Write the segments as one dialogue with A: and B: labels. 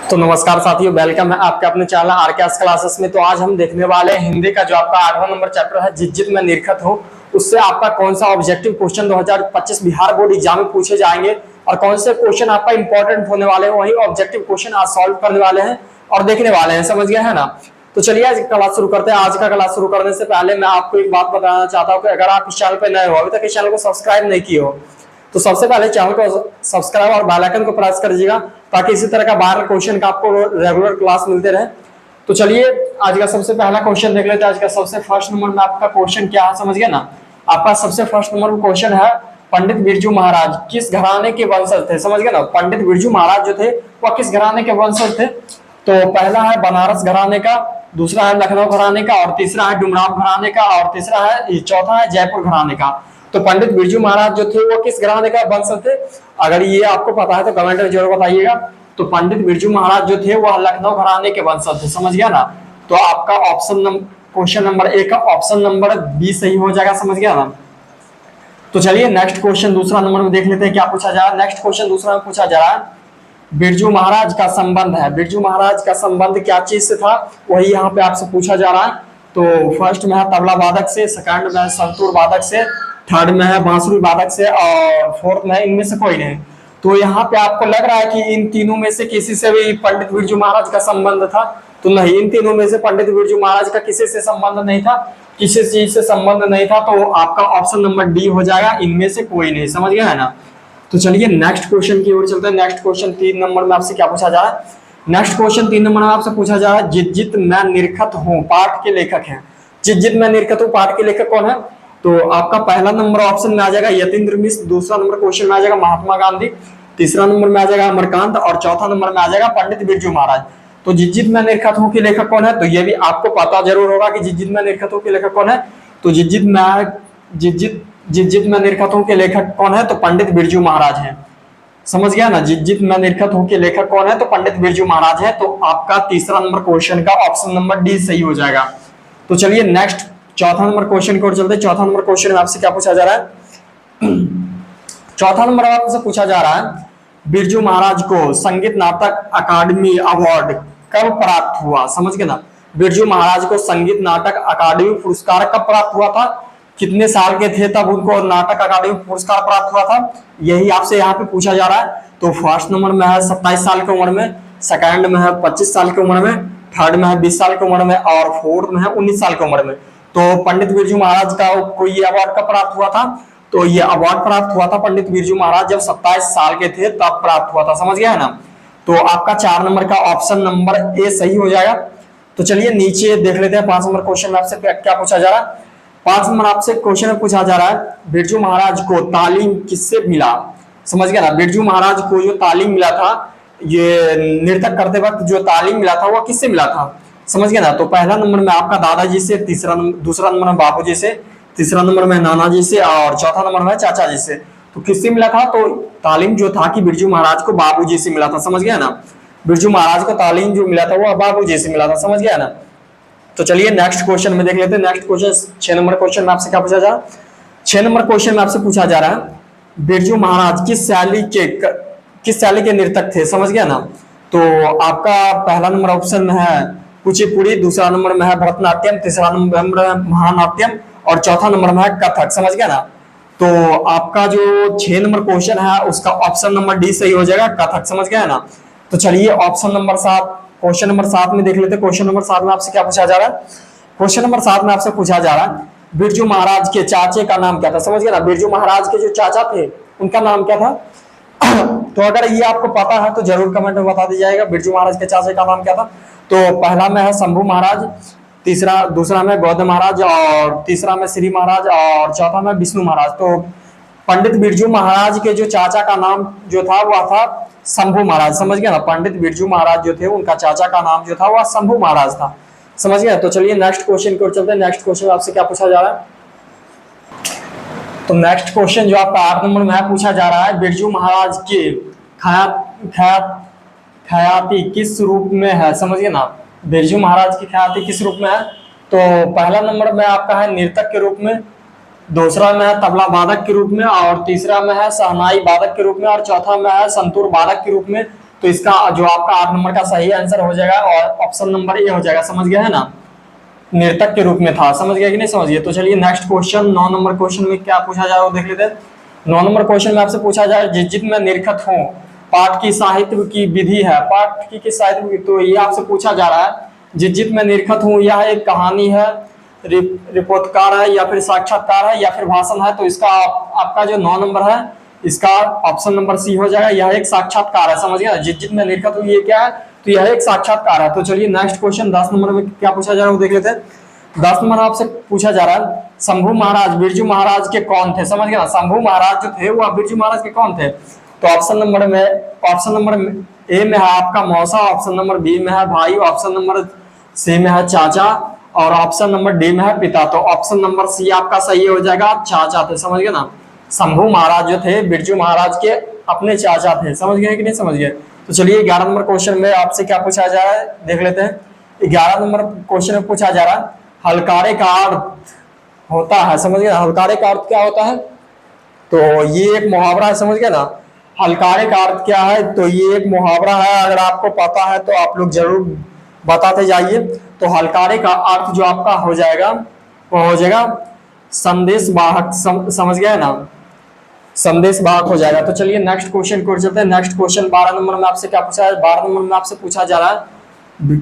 A: तो नमस्कार साथियों, वेलकम है आपके अपने चैनल आरकेएस क्लासेस में। तो आज हम देखने वाले हैं हिंदी का जो आपका 8वां नंबर चैप्टर है जित जित में निरखत हो, उससे आपका कौन सा objective question 2025 Bihar board exam में पूछे जाएंगे और कौन से क्वेश्चन आपका इंपॉर्टेंट होने वाले हैं, वही ऑब्जेक्टिव क्वेश्चन आज सॉल्व करने वाले हैं और देखने वाले हैं। समझ गए है ना। तो चलिए आज क्लास शुरू करते हैं। आज का क्लास शुरू करने से पहले मैं आपको एक बात बताना चाहता हूँ कि अगर आप इस चैनल पर नए हो, अभी तक इस चैनल को सब्सक्राइब नहीं किए हो, तो सबसे पहले चैनल को सब्सक्राइब और बेल आइकन को प्रेस कर दीजिएगा ताकि इसी तरह का वायरल क्वेश्चन का आपको रेगुलर क्लास मिलते रहे। तो चलिए आज का सबसे पहला क्वेश्चन देख लेते हैं। आज का सबसे फर्स्ट नंबर में आपका क्वेश्चन क्या है, समझ गए ना। आपका सबसे फर्स्ट नंबर में क्वेश्चन है, पंडित बिरजू महाराज किस घराने के वंशज थे। समझ गए ना। पंडित बिरजू महाराज जो थे वह किस घराने के वंशज थे। तो पहला है बनारस घराने का, दूसरा है लखनऊ घराने का, और तीसरा है डुमराव घराने का, और तीसरा है चौथा है जयपुर घराने का। तो पंडित बिरजू महाराज जो थे वो किस घराने का वंशज थे, अगर ये आपको पता है तो कमेंट में जरूर बताइएगा। तो पंडित बिरजू महाराज जो थे वह लखनऊ घराने के वंशज थे। समझ गया ना। तो आपका क्वेश्चन नंबर ए का ऑप्शन नंबर बी सही हो जाएगा। समझ गया ना। तो चलिए नेक्स्ट क्वेश्चन दूसरा नंबर में देख लेते हैं क्या पूछा जा रहा है। नेक्स्ट क्वेश्चन दूसरा में पूछा जा रहा है, बिरजू महाराज का संबंध है। बिरजू महाराज का संबंध क्या चीज से था, वही यहाँ पे आपसे पूछा जा रहा है। तो फर्स्ट में है तबला वादक से, सेकंड में है संतूर वादक से, थर्ड में है बांसुरी वादक से, और फोर्थ में है इनमें से कोई नहीं। तो यहाँ पे आपको लग रहा है कि इन तीनों में से किसी से भी पंडित बिरजू महाराज का संबंध था, तो नहीं, इन तीनों में से पंडित बिरजू महाराज का किसी से संबंध नहीं था, किसी चीज से संबंध नहीं था। तो आपका ऑप्शन नंबर डी हो जाएगा, इनमें से कोई नहीं। समझ गया है ना। तो चलिए नेक्स्ट क्वेश्चन की ओर चलते हैं। नेक्स्ट क्वेश्चन 3 नंबर में आपसे क्या पूछा जा रहा है। नेक्स्ट क्वेश्चन 3 नंबर में आपसे पूछा जा रहा है, जित जित मैं निरखत हूँ पाठ के लेखक हैं। जित जित मैं निरखत हूँ पाठ के लेखक कौन है। तो आपका पहला नंबर ऑप्शन में आ जाएगा यतीन्द्र मिश्र, दूसरा नंबर क्वेश्चन में आ जाएगा महात्मा गांधी, तीसरा नंबर में आ जाएगा अमरकांत, और चौथा नंबर में आ जाएगा पंडित बिरजू महाराज। तो जित जित मैं निरखत हूँ के लेखक कौन है, तो ये भी आपको पता जरूर होगा कि जित जित मैं निरखत हूँ के लेखक कौन है। तो जित जित मैं निरखत हूँ के लेखक कौन है, तो पंडित बिरजू महाराज है। समझ गया ना। जित जित मैं निरखत हूँ के लेखक कौन है, तो पंडित बिरजू महाराज है। तो आपका तीसरा नंबर क्वेश्चन का ऑप्शन नंबर डी सही हो जाएगा। तो चलिए नेक्स्ट चौथा नंबर क्वेश्चन की ओर चलते हैं। चौथा नंबर क्वेश्चन में आपसे क्या पूछा जा रहा है। चौथा नंबर आपसे पूछा जा रहा है, बिरजू महाराज को संगीत नाटक अकादमी अवार्ड कब प्राप्त हुआ। समझ गए ना। बिरजू महाराज को संगीत नाटक अकादमी पुरस्कार कब प्राप्त हुआ था, कितने साल के थे तब उनको नाटक अकादमी पुरस्कार प्राप्त हुआ था, यही आपसे यहाँ पे पूछा जा रहा है। तो फर्स्ट नंबर में है 27 साल की उम्र में, सेकंड में है 25 साल की उम्र में, थर्ड में है 20 साल की उम्र में, और फोर्थ में है 19 साल की उम्र में। तो पंडित बिरजू महाराज का कोई ये अवार्ड कब प्राप्त हुआ था, तो ये अवार्ड प्राप्त हुआ था पंडित बिरजू महाराज जब 27 साल के थे तब प्राप्त हुआ था। समझ गया है ना। तो आपका 4 नंबर का ऑप्शन नंबर ए सही हो जाएगा। तो चलिए नीचे देख लेते हैं 5 नंबर क्वेश्चन में आपसे क्या पूछा जा रहा है। 5 नंबर आपसे क्वेश्चन में पूछा जा रहा है, बिरजू महाराज को तालीम किससे मिला। समझ गया ना। बिरजू महाराज को जो तालीम मिला था, ये नृत्य करते वक्त जो तालीम मिला था वो किससे मिला था। समझ गया ना। तो पहला नंबर में आपका दादाजी से, दूसरा नंबर में बाबूजी से, तीसरा नंबर में नाना जी से, और चौथा नंबर में चाचा जी से। तो किससे मिला था, तो तालीम जो था कि बिरजू महाराज को बाबूजी से मिला था। समझ गया ना। बिरजू महाराज को तालीम जो मिला था वो बाबूजी से मिला था। समझ गया ना। तो चलिए नेक्स्ट क्वेश्चन में देख लेते हैं। नेक्स्ट क्वेश्चन 6 नंबर क्वेश्चन में आपसे क्या पूछा जा रहा है। 6 नंबर क्वेश्चन में आपसे पूछा जा रहा है, बिरजू महाराज किस शैली के नर्तक थे। समझ गया ना। तो आपका पहला नंबर ऑप्शन में है कुचिपुड़ी, दूसरा नंबर में है भरतनाट्यम, तीसरा नंबर में महानाट्यम, और चौथा नंबर में है कथक। समझ गया ना। तो आपका जो 6 नंबर क्वेश्चन है उसका ऑप्शन नंबर डी सही हो जाएगा, कथक। समझ गया ना। तो चलिए ऑप्शन नंबर 7 क्वेश्चन नंबर 7 में देख लेते हैं। क्वेश्चन नंबर 7 में आपसे क्या पूछा जा रहा है। क्वेश्चन नंबर 7 में आपसे पूछा जा रहा है, बिरजू महाराज के चाचे का नाम क्या था। समझ गया ना। बिरजू महाराज के जो चाचा थे उनका नाम क्या था। तो अगर ये आपको पता है तो जरूर कमेंट में बता दीजिएगा बिरजू महाराज के चाचे का नाम क्या था। तो पहला में है शंभू महाराज, दूसरा में गौतम महाराज, और तीसरा में श्री महाराज, और चौथा में विष्णु महाराज। तो पंडित बिरजू महाराज के जो चाचा का नाम जो था वह था शंभू महाराज। समझ गया ना। पंडित बिरजू महाराज जो थे उनका चाचा का नाम जो था वह शंभू महाराज था। समझ गया। तो चलिए नेक्स्ट क्वेश्चन की ओर चलते हैं। नेक्स्ट क्वेश्चन आपसे क्या पूछा जा रहा है। तो नेक्स्ट क्वेश्चन जो आपका 8 नंबर में पूछा जा रहा है, बिरजू महाराज के ख्याति किस रूप में है। समझिए ना। बिरजू महाराज की ख्याति किस रूप में है। तो पहला नंबर में आपका है नर्तक के रूप में, दूसरा में है तबला वादक के रूप में, और तीसरा में है शहनाई वादक के रूप में, और चौथा में है संतूर वादक के रूप में, तो इसका जो आपका 8 नंबर का सही आंसर हो जाएगा और ऑप्शन नंबर ए हो जाएगा। समझ गया है ना, नर्तक के रूप में था। समझ गया कि नहीं समझ गया। तो चलिए नेक्स्ट क्वेश्चन 9 नंबर क्वेश्चन में क्या पूछा जा रहा है वो देख लेते हैं। 9 नंबर क्वेश्चन में आपसे पूछा जाए जिस में निरखत हो पाठ की साहित्य की विधि है, पाठ की साहित्य, तो ये आपसे पूछा जा रहा है जिस में निरखत हूँ यह एक कहानी है, रिपोर्टकार है या फिर साक्षात्कार है या फिर भाषण है। तो इसका आपका जो 9 नंबर है इसका ऑप्शन नंबर सी हो जाएगा, यह एक साक्षात्कार है। समझ गया, जिस में निरखत हूँ ये क्या है, तो यह एक साक्षात्कार है। तो चलिए नेक्स्ट क्वेश्चन 10 नंबर में क्या पूछा जा रहा है वो देख लेते हैं। 10 नंबर आपसे पूछा जा रहा है शंभू महाराज बिरजू महाराज के कौन थे। समझ गया ना, शंभू महाराज जो थे वो बिरजू महाराज के कौन थे। तो ऑप्शन नंबर ए में है आपका मौसा, ऑप्शन नंबर बी में है भाई, ऑप्शन नंबर सी में है चाचा और ऑप्शन नंबर डी में है पिता। तो ऑप्शन नंबर सी आपका सही हो जाएगा, चाचा थे। समझ गए ना, शंभू महाराज जो थे बिरजू महाराज के अपने चाचा थे। समझ गए कि नहीं समझ गए। तो चलिए 11 नंबर क्वेश्चन में आपसे क्या पूछा जा रहा है देख लेते हैं। 11 नंबर क्वेश्चन में पूछा जा रहा है हलकारे का अर्थ होता है। समझ गए, हलकारे का अर्थ क्या होता है, तो ये एक मुहावरा है। समझ गए ना, हलकारे का अर्थ क्या है, तो ये एक मुहावरा है। अगर आपको पता है तो आप लोग जरूर बताते जाइए। तो हलकारे का अर्थ जो आपका हो जाएगा वो हो जाएगा संदेश वाहक। समझ गए ना, संदेश वाहक हो जाएगा। तो चलिए नेक्स्ट क्वेश्चन को चलते हैं। नेक्स्ट क्वेश्चन 12 नंबर में आपसे क्या पूछा है। 12 नंबर में आपसे पूछा जा रहा है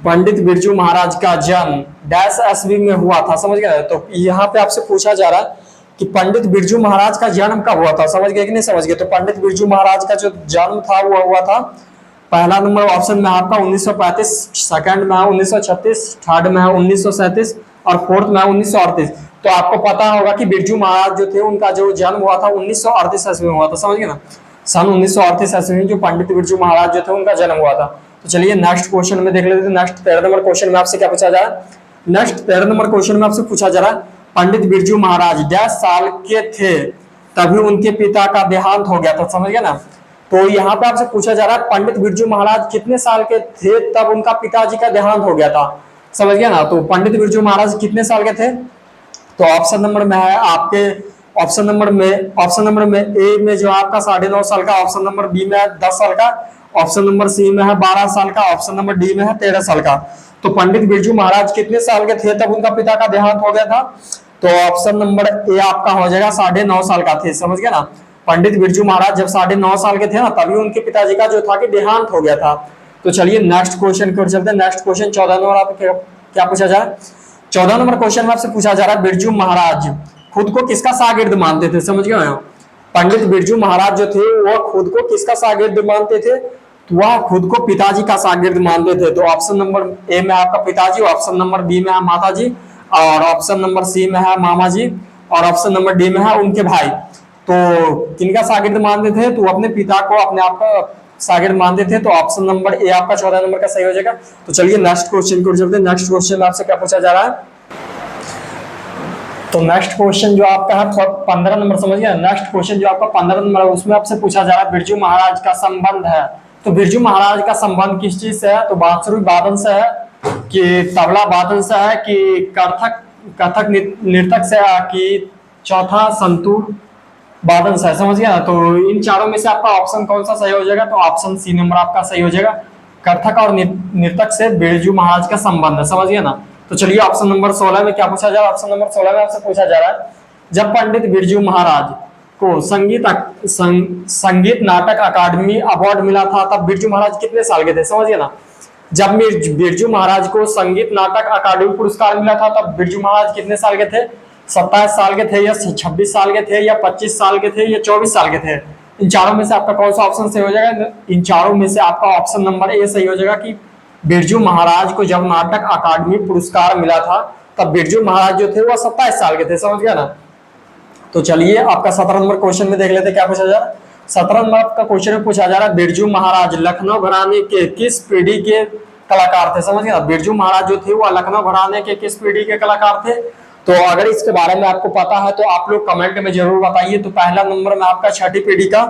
A: पंडित बिरजू महाराज का जन्म डैश ईस्वी में हुआ था। समझ गए, तो यहाँ पे आपसे पूछा जा रहा है कि पंडित बिरजू महाराज का जन्म कब हुआ था। समझ गए कि नहीं समझ गए। तो पंडित बिरजू महाराज का जो जन्म था वो हुआ था, पहला नंबर ऑप्शन में आपका 1935, सेकंड में है 1936, थर्ड में है 1937 और फोर्थ में है 1938। तो आपको पता होगा कि बिरजू महाराज जो थे उनका जो जन्म हुआ था 1938 ईस्वी में हुआ था। समझ गए ना, सन 1938 ईस्वी में जो पंडित बिरजू महाराज जो थे उनका जन्म हुआ था। तो चलिए नेक्स्ट क्वेश्चन में देख लेते हैं। नेक्स्ट 13 नंबर क्वेश्चन में आपसे क्या पूछा जा रहा है। नेक्स्ट 13 नंबर क्वेश्चन में आपसे पूछा जा रहा है पंडित बिरजू महाराज 10 साल के थे तभी उनके पिता का देहांत हो गया था। समझ गए ना, तो यहाँ पे आपसे पूछा जा रहा है पंडित बिरजू महाराज कितने साल के थे तब उनका पिताजी का देहांत हो गया था। समझ गया ना, तो पंडित बिरजू महाराज कितने साल के थे, तो ऑप्शन नंबर में है आपके ऑप्शन नंबर में ए में जो आपका 9.5 साल का, ऑप्शन नंबर बी में है 10 साल का, ऑप्शन नंबर सी में है 12 साल का, ऑप्शन नंबर डी में है 13 साल का। तो पंडित बिरजू महाराज कितने साल के थे तब उनका पिता का देहांत हो गया था, तो ऑप्शन नंबर ए आपका हो जाएगा 9.5 साल का थे। समझ गया ना, पंडित बिरजू महाराज जब 9.5 साल के थे ना तभी उनके पिताजी का जो था कि देहांत हो गया था। तो चलिए नेक्स्ट क्वेश्चन की ओर चलते हैं। नेक्स्ट क्वेश्चन 14 नंबर आपको क्या पूछा जा रहा है। 14 नंबर क्वेश्चन में आपसे पूछा जा रहा है बिरजू महाराज खुद को किसका शागिर्द मानते थे। समझ गए, पंडित बिरजू महाराज जो थे वह खुद को किसका शागिर्द मानते थे, तो वह खुद को पिताजी का शागिर्द मानते थे। तो ऑप्शन नंबर ए में आपका पिताजी, ऑप्शन नंबर बी में है माताजी और ऑप्शन नंबर सी में है मामा जी और ऑप्शन नंबर डी में है उनके भाई। तो किनका शागिर्द मानते थे, तो अपने पिता को अपने आप का शागिर्द मानते थे। तो ऑप्शन नंबर ए आपका 14 नंबर का सही हो जाएगा। तो चलिए नेक्स्ट क्वेश्चन को चलते हैं। नेक्स्ट क्वेश्चन में आपसे क्या पूछा जा रहा है, तो नेक्स्ट क्वेश्चन जो आपका है 15 नंबर। समझ गया, नेक्स्ट क्वेश्चन जो आपका 15 नंबर है उसमें आपसे पूछा जा रहा है बिरजू महाराज का संबंध है। तो बिरजू महाराज का संबंध किस चीज से है, तो बांसुरी वादन से है कि तबला वादन से है कि कथक नृतक से है कि चौथा संतूर वादन से है। समझ गया, तो इन चारों में से आपका ऑप्शन कौन सा सही हो जाएगा, तो ऑप्शन सी नंबर आपका सही हो जाएगा, कथक और नृतक से बिरजू महाराज का संबंध है। समझ गया ना। तो चलिए ऑप्शन नंबर 16 में क्या पूछा जा रहा है। ऑप्शन नंबर 16 में आपसे पूछा जा रहा है जब पंडित बिरजू महाराज को संगीत नाटक अकादमी अवार्ड मिला था तब बिरजू महाराज कितने साल के थे। समझ गया ना, जब बिरजू महाराज को संगीत नाटक अकादमी पुरस्कार मिला था तब बिरजू महाराज कितने साल के थे, 27 साल के थे या 26 साल के थे या 25 साल के थे या 24 साल के थे। इन चारों में से आपका कौन सा ऑप्शन सही हो जाएगा, इन चारों में से आपका ऑप्शन नंबर ए सही हो जाएगा कि बिरजू महाराज को जब नाटक अकादमी पुरस्कार मिला था तब बिरजू महाराज जो थे वो 27 साल के थे। समझ गया ना। तो चलिए आपका 17 नंबर क्वेश्चन में देख लेते हैं क्या पूछा जा रहा है। 17 नंबर का क्वेश्चन में पूछा जा रहा है बिरजू महाराज लखनऊ घराने के किस पीढ़ी के कलाकार थे। समझ गया, बिरजू महाराज जो थे वो लखनऊ घराने के किस पीढ़ी के कलाकार थे। तो अगर इसके बारे में आपको पता है तो आप लोग कमेंट में जरूर बताइए। तो पहला नंबर में आपका 6ठी पीढ़ी का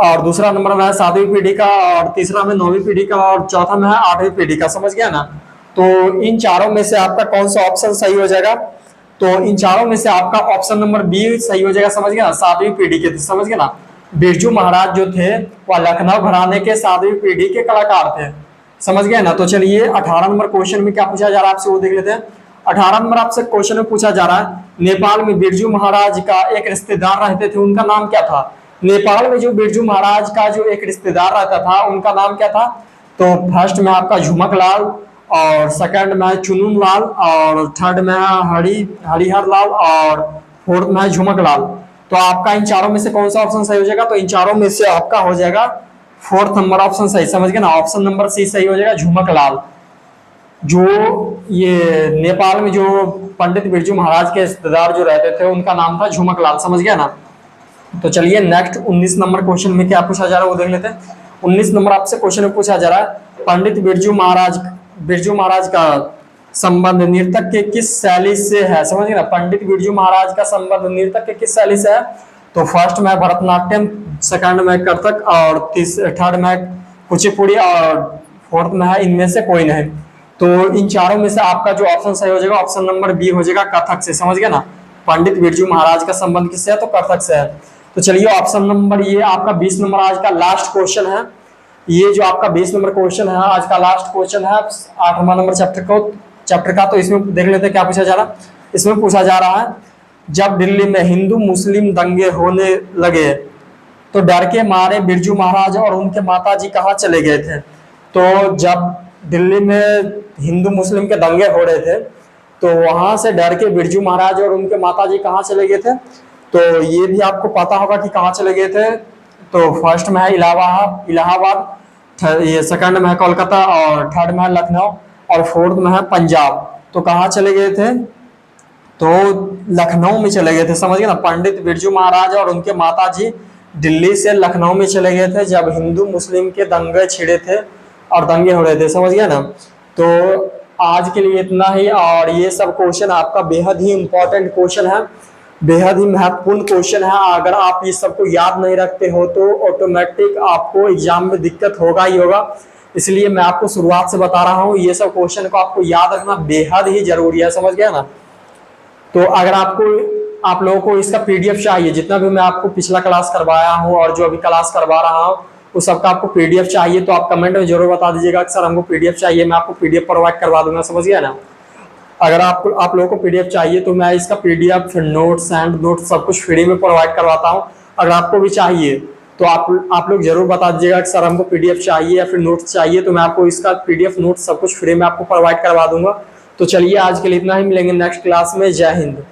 A: और दूसरा नंबर में है 7वीं पीढ़ी का और तीसरा में 9वीं पीढ़ी का और चौथा में है 8वीं पीढ़ी का। समझ गया ना। तो इन चारों में से आपका कौन सा ऑप्शन सही हो जाएगा, तो इन चारों में से आपका ऑप्शन नंबर बी सही हो जाएगा। समझ गया ना, 7वीं पीढ़ी के थे। समझ गया ना, बिरजू महाराज जो थे वह लखनऊ घराने के 7वीं पीढ़ी के कलाकार थे। समझ गए ना। तो चलिए 18 नंबर क्वेश्चन में क्या पूछा जा रहा है आपसे वो देख लेते हैं। 18 नंबर आपसे क्वेश्चन में पूछा जा रहा है, नेपाल में बिरजू महाराज का एक रिश्तेदार रहते थे, उनका नाम क्या था। नेपाल में जो बिरजू महाराज का जो एक रिश्तेदार रहता था उनका नाम क्या था। तो फर्स्ट में आपका झुमक लाल, और सेकंड में चुनुन लाल, और थर्ड में हरिहर लाल, और फोर्थ में झुमक लाल। तो आपका इन चारों में से कौन सा ऑप्शन सही हो जाएगा। तो इन चारों में से आपका हो जाएगा फोर्थ नंबर ऑप्शन सही। समझ गए ना, ऑप्शन नंबर सी सही हो जाएगा, झुमक लाल। जो ये नेपाल में जो पंडित बिरजू महाराज के रिश्तेदार जो रहते थे उनका नाम था झुमक लाल। समझ गया ना। तो चलिए नेक्स्ट 19 नंबर क्वेश्चन में क्या पूछा जा रहा है वो देख लेते हैं। 19 नंबर आपसे क्वेश्चन में पूछा जा रहा है, पंडित बिरजू महाराज का संबंध नृतक के किस शैली से है। समझ गए ना, पंडित बिरजू महाराज का संबंध नृतक के किस शैली से है। तो फर्स्ट में भरतनाट्यम, सेकंड में कथक, और थर्ड में कुचिपुड़ी, और फोर्थ में है इनमें से कोई नहीं। तो इन चारों में से आपका जो ऑप्शन सही हो जाएगा ऑप्शन नंबर बी हो जाएगा, कथक से। समझ गए ना, पंडित बिरजू महाराज का संबंध किससे है तो कथक से है। तो चलिए ऑप्शन नंबर ये आपका 20 नंबर आज का लास्ट क्वेश्चन है। ये जो आपका 20 नंबर क्वेश्चन है आज का लास्ट क्वेश्चन है 8वां नंबर चैप्टर का। तो इसमें देख लेते हैं क्या पूछा जा रहा है। इसमें पूछा जा रहा है, जब दिल्ली में हिंदू मुस्लिम दंगे होने लगे तो डर के मारे बिरजू महाराज और उनके माताजी कहाँ चले गए थे। तो जब दिल्ली में हिंदू मुस्लिम के दंगे हो रहे थे तो वहां से डर के बिरजू महाराज और उनके माताजी कहाँ चले गए थे। तो ये भी आपको पता होगा कि कहाँ चले गए थे। तो फर्स्ट में है इलाहाबाद, ये सेकंड में है कोलकाता, और थर्ड में है लखनऊ, और फोर्थ में है पंजाब। तो कहाँ चले गए थे तो लखनऊ में चले गए थे। समझ गए ना, पंडित बिरजू महाराज और उनके माताजी दिल्ली से लखनऊ में चले गए थे जब हिंदू मुस्लिम के दंगे छिड़े थे और दंगे हो रहे थे। समझ गया ना। तो आज के लिए इतना ही। और ये सब क्वेश्चन आपका बेहद ही इंपॉर्टेंट क्वेश्चन है, बेहद ही महत्वपूर्ण क्वेश्चन है। अगर आप ये सबको याद नहीं रखते हो तो ऑटोमेटिक आपको एग्जाम में दिक्कत होगा ही होगा। इसलिए मैं आपको शुरुआत से बता रहा हूँ, ये सब क्वेश्चन को आपको याद रखना बेहद ही जरूरी है। समझ गया ना। तो अगर आप लोगों को इसका पीडीएफ चाहिए, जितना भी मैं आपको पिछला क्लास करवाया हूँ और जो अभी क्लास करवा रहा हूँ उस सबका आपको पीडीएफ चाहिए तो आप कमेंट में जरूर बता दीजिएगा कि सर हमको पीडीएफ चाहिए, मैं आपको पीडीएफ प्रोवाइड करवा दूंगा। समझ गया ना। अगर आप लोगों को पीडीएफ चाहिए तो मैं इसका पीडीएफ फिर नोट्स एंड नोट्स सब कुछ फ्री में प्रोवाइड करवाता हूँ। अगर आपको भी चाहिए तो आप लोग जरूर बता दीजिएगा कि सर हमको पीडीएफ चाहिए या फिर नोट्स चाहिए, तो मैं आपको इसका पीडीएफ नोट्स सब कुछ फ्री में आपको प्रोवाइड करवा दूंगा। तो चलिए आज के लिए इतना ही, मिलेंगे नेक्स्ट क्लास में। जय हिंद।